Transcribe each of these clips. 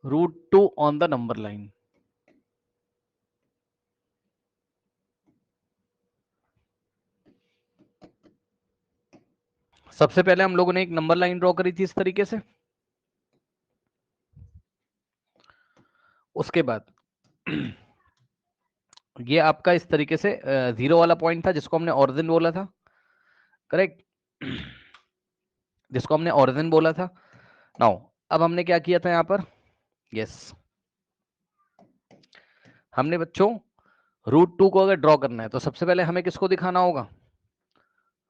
√2 on the number line. सबसे पहले हम लोगों ने एक नंबर लाइन ड्रॉ करी थी इस तरीके से। उसके बाद ये आपका इस तरीके से 0 वाला पॉइंट था जिसको हमने ओरिजिन बोला था, करेक्ट, जिसको हमने ओरिजिन बोला था। नाउ अब हमने क्या किया था यहाँ पर, यस, हमने बच्चों √2 को अगर ड्रॉ करना है तो सबसे पहले हमें किसको दिखाना होगा,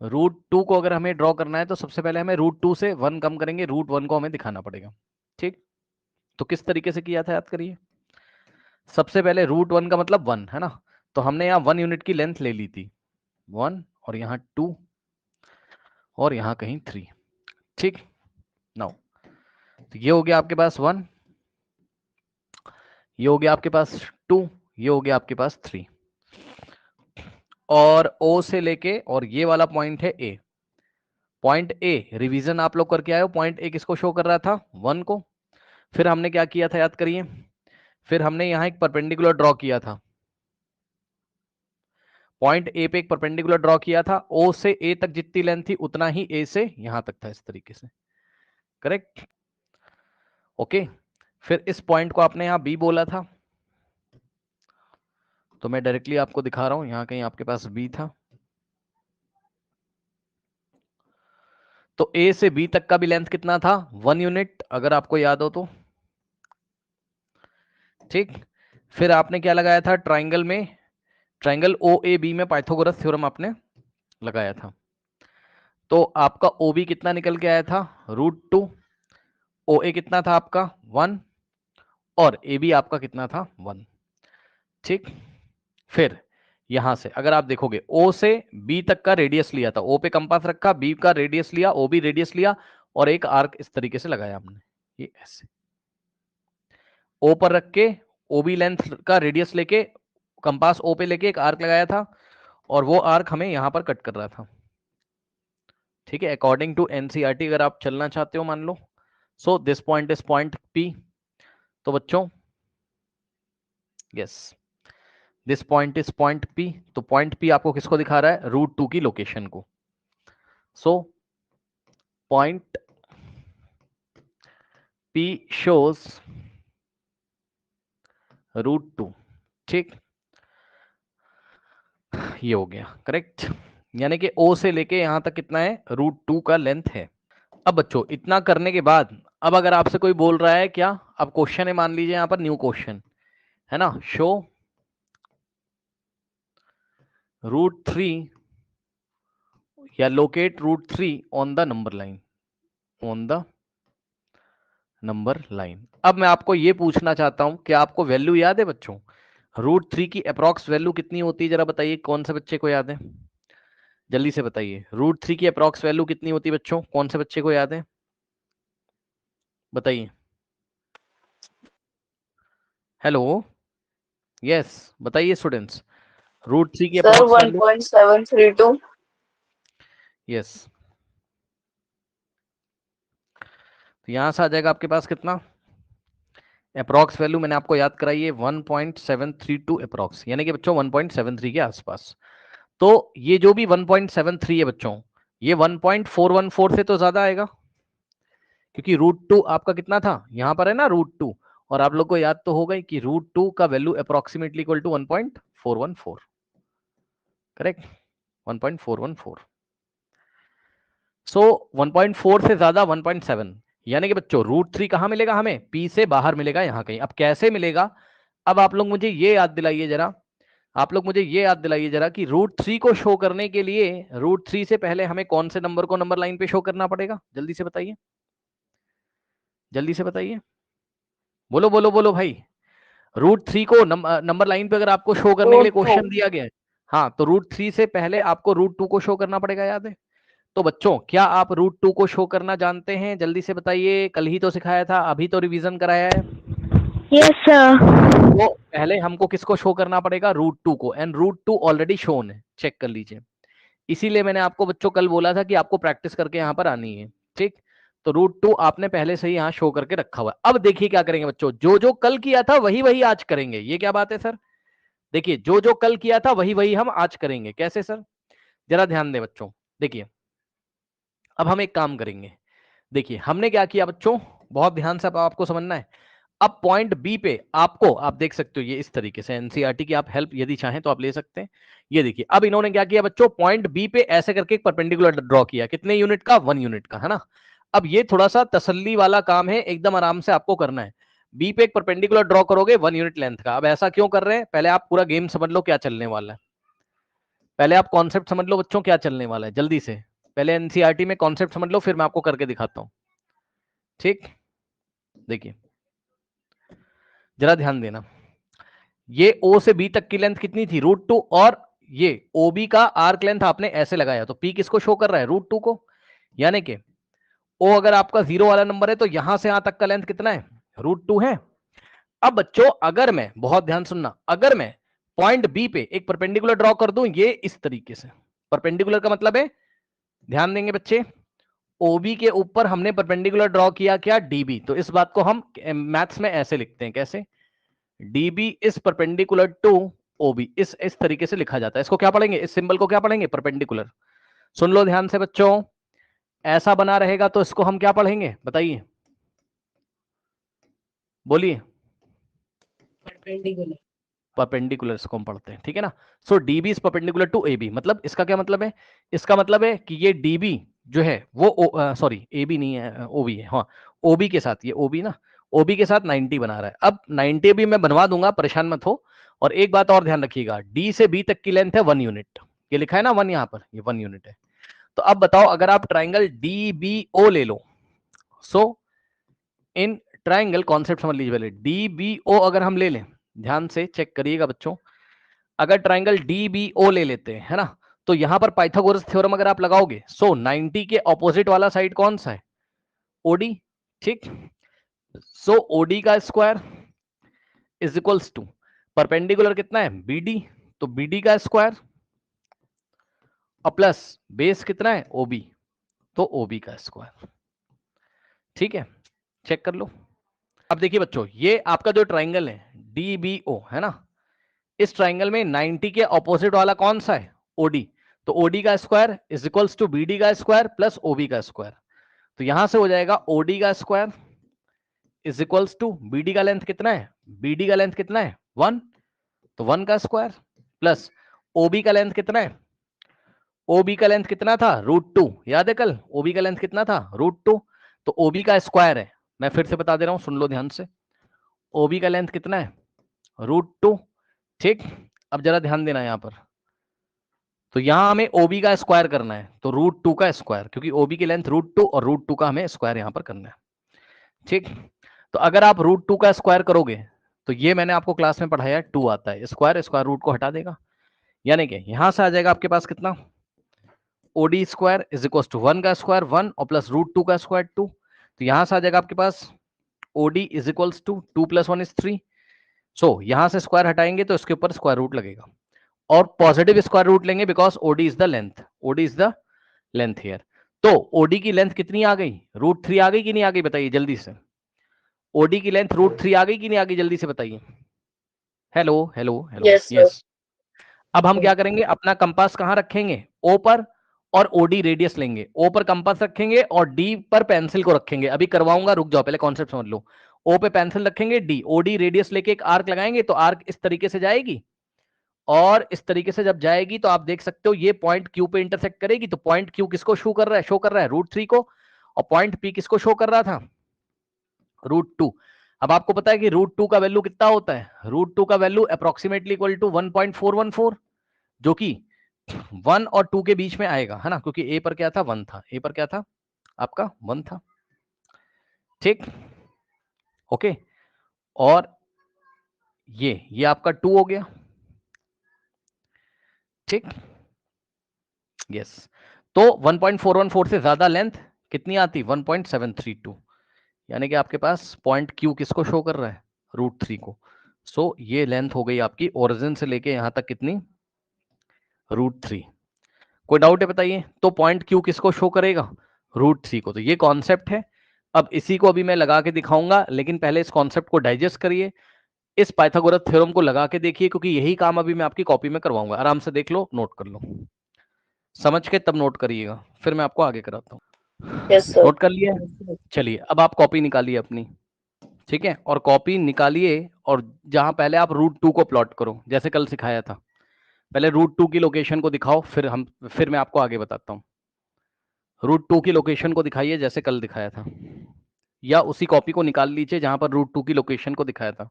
√2 को अगर हमें ड्रॉ करना है तो सबसे पहले हमें √2 से 1 कम करेंगे, √1 को हमें दिखाना पड़ेगा। ठीक, तो किस तरीके से किया था याद करिए। सबसे पहले √1 का मतलब 1 है ना, तो हमने यहाँ 1 यूनिट की लेंथ ले ली थी, 1 और यहाँ 2 और यहाँ कहीं 3। ठीक, नाउ तो ये हो गया आपके पास 1, ये हो गया आपके पास 2, ये हो गया आपके पास 3, और O से लेके और ये वाला पॉइंट है A। पॉइंट ए रिवीजन आप लोग करके आए हो, पॉइंट ए किसको शो कर रहा था, 1 को। फिर हमने क्या किया था याद करिए, फिर हमने यहाँ एक परपेंडिकुलर ड्रॉ किया था, पॉइंट ए पे एक परपेंडिकुलर ड्रॉ किया था, ओ से ए तक जितनी लेंथ थी उतना ही ए से यहां तक था, इस तरीके से, करेक्ट, ओके। फिर इस पॉइंट को आपने यहाँ बी बोला था, तो मैं डायरेक्टली आपको दिखा रहा हूं, यहाँ कहीं आपके पास बी था, तो ए से बी तक का भी लेंथ कितना था, 1 यूनिट, अगर आपको याद हो तो। ठीक, फिर आपने क्या लगाया था ट्राइंगल में, ट्राइंगल ओ ए बी में पाइथागोरस थ्योरम आपने लगाया था, तो आपका ओ बी कितना निकल के आया था, √2, ओ ए कितना था आपका 1, और ए बी आपका कितना था 1। ठीक, फिर यहां से अगर आप देखोगे ओ से बी तक का रेडियस लिया था, ओ पे कंपास रखा, बी का रेडियस लिया, ओ बी रेडियस लिया, और एक आर्क इस तरीके से लगाया हमने, ये ऐसे ओ पर रख के ओ बी लेंथ का रेडियस लेके कंपास ओ पे लेके एक आर्क लगाया था, और वो आर्क हमें यहां पर कट कर रहा था। ठीक है, अकॉर्डिंग टू एनसीईआरटी अगर आप चलना चाहते हो मान लो, so this point is point P, तो बच्चों yes this point is point P, तो पॉइंट पी आपको किसको दिखा रहा है, √2 की लोकेशन को। So point P shows √2। ठीक, ये हो गया करेक्ट, यानी कि ओ से लेके यहां तक कितना है, √2 का लेंथ है। अब बच्चों इतना करने के बाद अब अगर आपसे कोई बोल रहा है क्या, अब क्वेश्चन है, मान लीजिए यहां पर न्यू क्वेश्चन है ना, शो √3 या locate √3 on the number line, on the number line. अब मैं आपको ये पूछना चाहता हूं कि आपको वैल्यू याद है बच्चों, √3 की अप्रॉक्स वैल्यू कितनी होती है, जरा बताइए कौन से बच्चे को याद है, जल्दी से बताइए, √3 की अप्रॉक्स वैल्यू कितनी होती है बच्चों, कौन से बच्चे को याद है, बताइए, हेलो, यस, बताइए स्टूडेंट्स, √3 की सर अप्रॉक्स वैल्यू, 1.732। यस, तो यहां से आ जाएगा आपके पास कितना, अप्रॉक्स वैल्यू मैंने आपको याद कराई है 1.732 अप्रॉक्स, यानी कि बच्चों 1.73 के आसपास। तो ये जो भी 1.73 है बच्चों, ये 1.414 से तो ज्यादा आएगा, क्योंकि √2 आपका कितना था, यहां पर है ना √2, और आप लोग को याद तो होगा ही कि √2 का value approximately equal to 1.414, correct, 1.414। So 1.4 से ज्यादा 1.7, यानी कि बच्चों √3 कहां मिलेगा हमें, पी से बाहर मिलेगा यहां कहीं। अब कैसे मिलेगा, अब आप लोग मुझे ये याद दिलाइए जरा, आप लोग मुझे ये याद दिलाइए जरा कि √3 को शो करने के लिए √3 से पहले हमें कौन से नंबर को नंबर लाइन पे शो करना पड़ेगा, जल्दी से बताइए, जल्दी से बताइए, बोलो बोलो बोलो भाई। √3 को नंबर लाइन पे अगर आपको शो करने के लिए √2। क्वेश्चन दिया गया है, हाँ, तो √3 से पहले आपको √2 को शो करना पड़ेगा, याद है। तो बच्चों क्या आप √2 को शो करना जानते हैं, जल्दी से बताइए, कल ही तो सिखाया था, अभी तो रिवीजन कराया है। Yes sir. तो पहले हमको किसको शो करना पड़ेगा, √2 को, एंड √2 ऑलरेडी शोन है, चेक कर लीजिए। इसीलिए मैंने आपको बच्चों कल बोला था कि आपको प्रैक्टिस करके यहाँ पर आनी है। ठीक, तो √2 आपने पहले से ही यहां शो करके रखा हुआ है। अब देखिए क्या करेंगे बच्चों, जो जो कल किया था वही वही आज करेंगे। ये क्या बात है सर? देखिए जो जो कल किया था वही वही हम आज करेंगे। कैसे सर? जरा ध्यान दें बच्चों। देखिए अब हम एक काम करेंगे। देखिए हमने क्या किया बच्चों, बहुत ध्यान से आपको समझना है। अब पॉइंट बी पे आपको, आप देख सकते हो ये इस तरीके से, एनसीईआरटी की आप हेल्प यदि चाहें तो आप ले सकते हैं। ये देखिए अब इन्होंने क्या किया बच्चों, पॉइंट बी पे ऐसे करके एक परपेंडिकुलर ड्रॉ किया। कितने यूनिट का? 1 यूनिट का, है ना। अब ये थोड़ा सा तसल्ली वाला काम है, एकदम आराम से आपको करना है। बी पे एक परपेंडिकुलर ड्रॉ करोगे 1 यूनिट लेंथ का। अब ऐसा क्यों कर रहे हैं, पहले आप पूरा गेम समझ लो क्या चलने वाला है। पहले आप कॉन्सेप्ट समझ लो बच्चों क्या चलने वाला है, जल्दी से। पहले एनसीईआरटी में कॉन्सेप्ट समझ लो, फिर मैं आपको करके दिखाता हूं। ठीक, देखिए जरा ध्यान देना। ये ओ से बी तक की लेंथ कितनी थी? √2। और ये ओबी का आर्क लेंथ आपने ऐसे लगाया, तो पी किसको शो कर रहा है? √2 को। यानी कि ओ अगर आपका 0 वाला नंबर है तो यहां से यहां तक का लेंथ कितना है? √2 है। अब बच्चों अगर मैं, बहुत ध्यान सुनना, अगर मैं पॉइंट बी पे एक परपेंडिकुलर ड्रॉ कर दूं ये इस तरीके से, परपेंडिकुलर का मतलब है, ध्यान देंगे बच्चे, ओबी के ऊपर हमने परपेंडिकुलर ड्रॉ किया क्या? डीबी। तो इस बात को हम मैथ्स में ऐसे लिखते हैं, कैसे? डीबी इज परपेंडिकुलर टू ओबी। इस तरीके से लिखा जाता है। इसको क्या पढ़ेंगे? इस सिंबल को क्या पढ़ेंगे? परपेंडिकुलर। सुन लो ध्यान से बच्चों, ऐसा बना रहेगा तो इसको हम क्या पढ़ेंगे बताइए, बोलिए। परपेंडिकुलर। परपेंडिकुलर इसको हम पढ़ते हैं, ठीक है ना। So DB is perpendicular to AB, मतलब इसका क्या मतलब है? इसका मतलब है कि ये डीबी जो है वो सॉरी एबी नहीं है, ओबी है। हाँ, ओबी के साथ, ये ओबी ना, ओबी के साथ 90 बना रहा है। अब 90 भी मैं बनवा दूंगा, परेशान मत हो। और एक बात और ध्यान रखिएगा, डी से बी तक की लेंथ है 1 यूनिट। ये लिखा है ना 1 यहाँ पर, ये 1 यूनिट है। तो अब बताओ, अगर आप ट्राइंगल डी बी ओ ले लो, सो इन ट्राइंगल, कॉन्सेप्ट समझ लीजिए पहले, डी बी ओ अगर हम ले लें, ध्यान से चेक करिएगा बच्चों, अगर ट्राइंगल डी बी ओ ले लेते हैं, है ना, तो यहां पर पाइथागोरस थ्योरम अगर आप लगाओगे, सो 90 के ऑपोजिट वाला साइड कौन सा है? ओडी। ठीक, सो ओडी का square is equals to, perpendicular कितना है? बीडी, तो बीडी का स्क्वायर और प्लस बेस कितना है? ओबी, तो ओबी का स्क्वायर। ठीक है, चेक कर लो। अब देखिए बच्चों, ये आपका जो ट्राइंगल है डीबीओ, है ना, इस ट्राइंगल में 90 के ऑपोजिट वाला कौन सा है? ओडी। तो ओडी का square is equals to BD का स्क्वायर प्लस ओबी का स्क्वायर। तो यहां से हो जाएगा ओडी का square is equals to, BD का लेंथ कितना है? बीडी का लेंथ कितना है? 1, तो 1 का स्क्वायर प्लस ओबी का लेंथ कितना है? ओबी का लेंथ कितना था? √2। याद है कल ओबी का लेंथ कितना था? √2। तो ओबी का स्क्वायर है, मैं फिर से बता दे रहा हूं, सुन लो ध्यान से। ओबी का लेंथ कितना है? √2। ठीक, अब जरा ध्यान देना यहां पर, तो यहां हमें ओबी का स्क्वायर करना है, तो √2 का स्क्वायर, क्योंकि ओबी की लेंथ √2 और √2 का हमें स्क्वायर यहां पर करना है। ठीक, तो अगर आप √2 का स्क्वायर करोगे तो ये मैंने आपको क्लास में पढ़ाया 2 आता है, स्क्वायर स्क्वायर रूट को हटा देगा, यानी कि यहां से आ जाएगा आपके पास कितना? OD square is equal to 1 का स्क्वायर 1 और प्लस √2 का स्क्वायर 2। तो यहां से आ जाएगा आपके पास ओडी इज इक्वल टू 2 + 1 = 3। सो यहां से स्क्वायर हटाएंगे तो इसके ऊपर स्क्वायर रूट लगेगा और पॉजिटिव स्क्वायर रूट लेंगे because OD is the length, OD is the length here. तो ओडी की लेंथ कितनी आ गई? √3 आ गई कि नहीं आ गई बताइए जल्दी से। ओडी की लेंथ √3 आ गई कि नहीं आ गई जल्दी से बताइए। Hello hello hello, yes sir. Yes. अब हम क्या करेंगे, अपना कंपास कहां रखेंगे? ओ पर, और ओडी रेडियस लेंगे। ओ पर कंपास रखेंगे और डी पर पेंसिल को रखेंगे। अभी करवाऊंगा, रुक जाओ, पहले कॉन्सेप्ट समझ लो। ओ पे पेंसिल रखेंगे, डी ओडी रेडियस लेके एक आर्क लगाएंगे, तो आर्क इस तरीके से जाएगी और इस तरीके से जब जाएगी तो आप देख सकते हो ये पॉइंट क्यू पे इंटरसेक्ट करेगी। तो पॉइंट क्यू किसको शो कर रहा है? शो कर रहा है √3 को। और पॉइंट पी किसको शो कर रहा था? √2। अब आपको पता है कि √2 का वैल्यू कितना होता है? √2 का वैल्यू अप्रोक्सीमेटली इक्वल टू 1.414, जो कि 1 और 2 के बीच में आएगा, है ना, क्योंकि ए पर क्या था? 1 था। ए पर क्या था आपका? 1 था। ठीक, ओके। और ये आपका 2 हो गया। ठीक, यस। तो 1.414 से ज्यादा लेंथ कितनी आती? 1.732, यानी कि आपके पास पॉइंट क्यू किसको शो कर रहा है? √3 को। सो ये लेंथ हो गई आपकी ओरिजिन से लेके यहां तक कितनी? √3। कोई डाउट है बताइए? तो पॉइंट क्यू किसको शो करेगा? √3 को। तो ये कॉन्सेप्ट है, अब इसी को अभी मैं लगा के दिखाऊंगा, लेकिन पहले इस कॉन्सेप्ट को डाइजेस्ट करिए, इस पाइथागोरस थ्योरम को लगा के देखिए, क्योंकि यही काम अभी मैं आपकी कॉपी में करवाऊंगा। आराम से देख लो, नोट कर लो, समझ के तब नोट करिएगा, फिर मैं आपको आगे कराता हूँ। Yes sir. नोट कर लिया? चलिए अब आप कॉपी निकालिए अपनी, ठीक है, और कॉपी निकालिए और जहां पहले आप √2 को प्लॉट करो, जैसे कल सिखाया था। पहले √2 की लोकेशन को दिखाओ, फिर मैं आपको आगे बताता हूँ। √2 की लोकेशन को दिखाइए जैसे कल दिखाया था, या उसी कॉपी को निकाल लीजिए जहां पर √2 की लोकेशन को दिखाया था।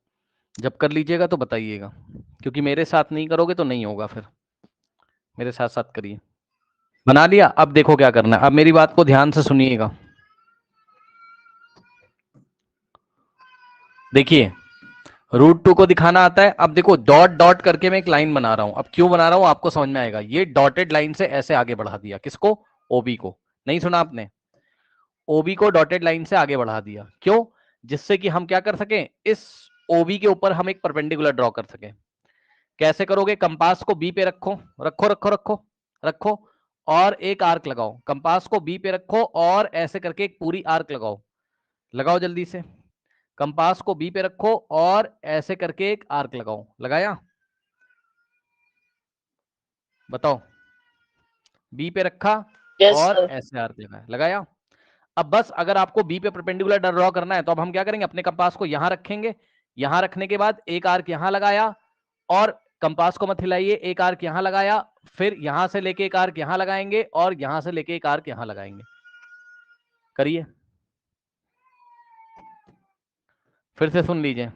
जब कर लीजिएगा तो बताइएगा, क्योंकि मेरे साथ नहीं करोगे तो नहीं होगा, फिर मेरे साथ साथ करिए। बना लिया? अब देखो क्या करना है, अब मेरी बात को ध्यान से सुनिएगा। देखिए √2 को दिखाना आता है। अब देखो डॉट डॉट करके मैं एक लाइन बना रहा हूं, अब क्यों बना रहा हूं आपको समझ में आएगा। ये डॉटेड लाइन से ऐसे आगे बढ़ा दिया, किसको? ओबी को। नहीं सुना आपने? ओबी को डॉटेड लाइन से आगे बढ़ा दिया, क्यों? जिससे कि हम क्या कर सकें, इस ओबी के ऊपर हम एक परपेंडिकुलर ड्रॉ कर सकें। कैसे करोगे? कंपास को बी पे रखो, रखो रखो रखो रखो, और एक आर्क लगाओ। कंपास को बी पे रखो और ऐसे करके एक पूरी आर्क लगाओ। लगाओ जल्दी से। कंपास को बी पे रखो और ऐसे करके एक आर्क लगाओ। लगाया? बताओ। बी पे रखा यस और सर। ऐसे आर्क लगाया। लगाया? अब बस अगर आपको बी पे परपेंडिकुलर ड्रॉ करना है तो अब हम क्या करेंगे, अपने कंपास को यहां रखेंगे। यहां रखने के बाद एक आर्क यहां लगाया, और कंपास को मत हिलाइए, एक आर्क यहां लगाया, फिर यहां से लेके एक आर्क यहां लगाएंगे, और यहां से लेके एक आर्क यहां लगाएंगे। करिए, फिर से सुन लीजिए।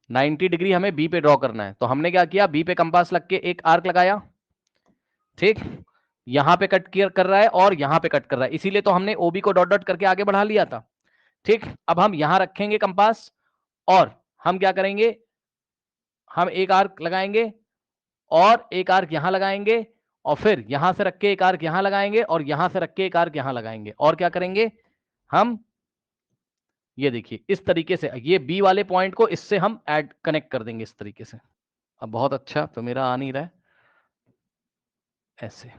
90 डिग्री हमें बी पे ड्रॉ करना है, तो हमने क्या किया, बी पे कंपास लग के एक आर्क लगाया, ठीक, यहां पे कट कर रहा है और यहां पे कट कर रहा है, इसीलिए तो हमने ओबी को डॉट डॉट करके आगे बढ़ा लिया था। ठीक, अब हम यहां रखेंगे कंपास, और हम क्या करेंगे, हम एक आर्क लगाएंगे और एक आर्क यहां लगाएंगे, और फिर यहां से रख के एक आर्क यहां लगाएंगे, और यहां से रख के एक आर्क यहां लगाएंगे, और क्या करेंगे हम, ये देखिए इस तरीके से ये बी वाले पॉइंट को इससे हम ऐड कनेक्ट कर देंगे इस तरीके से। अब बहुत अच्छा, तो मेरा आ नहीं रहा है ऐसे,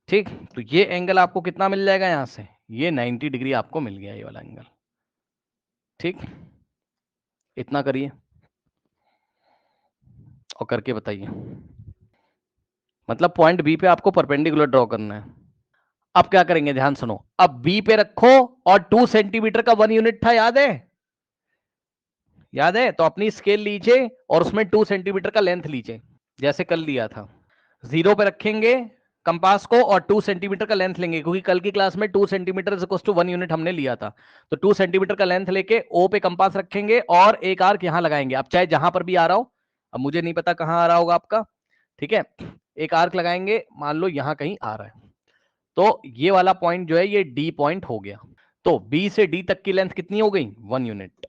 ठीक, तो ये एंगल आपको कितना मिल जाएगा यहां से, ये 90 डिग्री आपको मिल गया, ये वाला एंगल। ठीक, इतना करिए और करके बताइए। मतलब पॉइंट बी पे आपको परपेंडिकुलर ड्रॉ करना है। अब क्या करेंगे, ध्यान सुनो। अब बी पे रखो, और 2 सेंटीमीटर का 1 यूनिट था, याद है? याद है? तो अपनी स्केल लीजिए और उसमें 2 सेंटीमीटर का लेंथ लीजिए, जैसे कल लिया था। 0 पे रखेंगे कंपास को और 2 सेंटीमीटर का लेंथ लेंगे, क्योंकि कल की क्लास में 2 centimetre is equal to 1 unit हमने लिया था। तो 2 सेंटीमीटर का लेंथ लेके ओ पे कंपास रखेंगे और एक आर्क यहां लगाएंगे। अब चाहे जहां पर भी आ रहा हो, अब मुझे नहीं पता कहां आ रहा होगा आपका, ठीक है, एक आर्क लगाएंगे, मान लो यहां कहीं आ रहा है, तो ये वाला पॉइंट जो है ये डी पॉइंट हो गया। तो बी से डी तक की लेंथ कितनी हो गई, 1 यूनिट।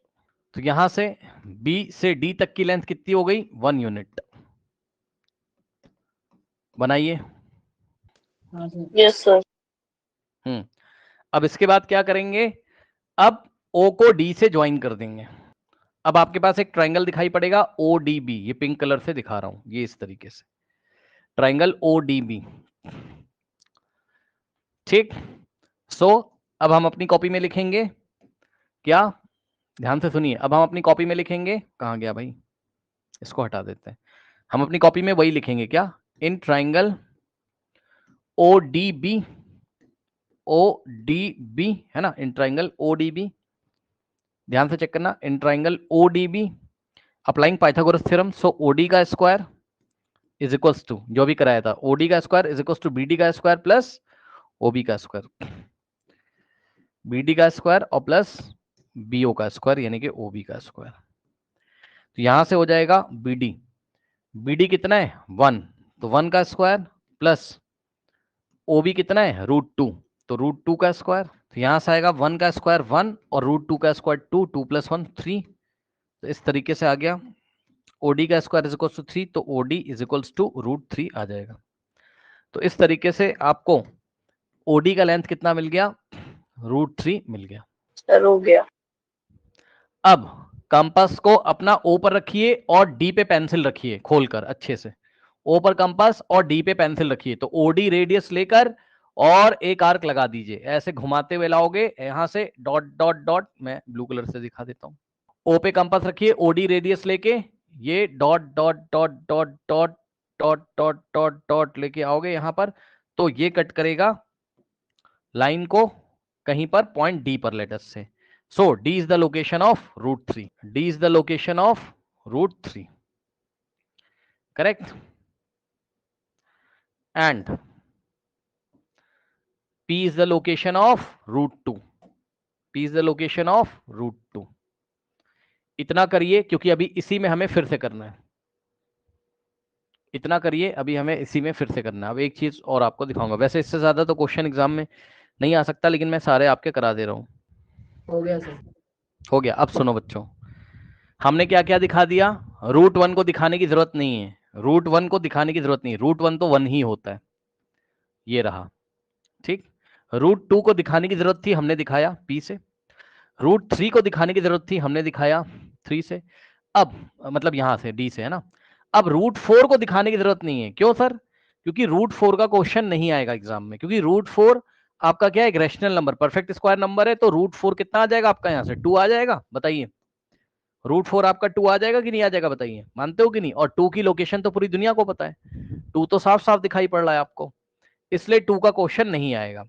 तो यहां से बी से डी तक की लेंथ कितनी हो गई, 1 यूनिट। बनाइए। Yes sir. अब इसके बाद क्या करेंगे, अब ओ को डी से ज्वाइन कर देंगे। अब आपके पास एक ट्राइंगल दिखाई पड़ेगा ओ डी बी, ये पिंक कलर से दिखा रहा हूं, ये इस तरीके से ट्राइंगल ओ डी बी। ठीक, सो अब हम अपनी कॉपी में लिखेंगे क्या, ध्यान से सुनिए। अब हम अपनी कॉपी में लिखेंगे, कहां गया भाई, इसको हटा देते हैं। हम अपनी कॉपी में वही लिखेंगे क्या, in triangle O D B, O D B है ना, in triangle O D B, ध्यान से चेक करना, in triangle O D B applying Pythagoras theorem, so OD का स्क्वायर इज इक्वल्स टू, जो भी कराया था, ओडी का square is equals to BD का स्क्वायर प्लस ओबी का स्क्वायर, बीडी का स्क्वायर और प्लस बीओ का स्क्वायर, यानी कि ओबी का स्क्वायर। तो यहां से हो जाएगा बीडी, बीडी कितना है 1, तो 1 का स्क्वायर प्लस ओबी कितना है √2, तो √2 का स्क्वायर, तो यहां से आएगा 1 का स्क्वायर 1 और √2 का स्क्वायर 2, 2 + 1 3, तो इस तरीके से आ गया। ओडी का स्क्वायर इज इक्वल्स टू 3, तो ओडी इज इक्वल्स टू √3 आ जाएगा। तो इस तरीके से आपको ओडी का लेंथ कितना मिल गया, √3 मिल गया। सर हो गया। अब कंपास को अपना ओ पर रखिए और डी पे पेंसिल रखिए खोलकर अच्छे से, ओ पर कंपास और डी पे पेंसिल रखिए, तो ओडी रेडियस लेकर और एक आर्क लगा दीजिए, ऐसे घुमाते हुए लाओगे यहां से डॉट डॉट डॉट, मैं ब्लू कलर से दिखा देता हूं। ओ पे कंपास रखिए, ओडी रेडियस लेके ये dot dot dot dot dot dot dot dot dot लेके आओगे यहां पर, तो ये कट करेगा लाइन को कहीं पर पॉइंट डी पर let's say. So D is the location of √3, D is the location of √3, correct. And P is the location of √2, P is the location of √2। इतना करिए क्योंकि अभी इसी में हमें फिर से करना है, इतना करिए अभी हमें इसी में फिर से करना है। अब एक चीज और आपको दिखाऊंगा, वैसे इससे ज्यादा तो क्वेश्चन एग्जाम में नहीं आ सकता, लेकिन मैं सारे आपके करा दे रहा हूं। हो गया सर। हो गया। अब सुनो बच्चों, हमने क्या क्या दिखा दिया। √1 को दिखाने की जरूरत नहीं है, √1 को दिखाने की जरूरत नहीं, √1 तो 1 ही होता है, ये रहा, ठीक। √2 को दिखाने की जरूरत थी, हमने दिखाया P से। √3 को दिखाने की जरूरत थी, हमने दिखाया 3 से। अब मतलब यहां से D से, है ना। अब √4 को दिखाने की जरूरत नहीं है, क्यों सर? क्योंकि √4 का क्वेश्चन नहीं आएगा एग्जाम में, क्योंकि √4 आपका क्या है, एक rational number, perfect square number है, तो √4 कितना आ जाएगा आपका, यहां से 2 आ जाएगा। बताइए √4 आपका 2 आ जाएगा कि नहीं आ जाएगा, बताइए, मानते हो कि नहीं? और 2 की लोकेशन तो पूरी दुनिया को पता है, 2 तो साफ साफ दिखाई पड़ रहा है आपको, इसलिए 2 का क्वेश्चन नहीं आएगा।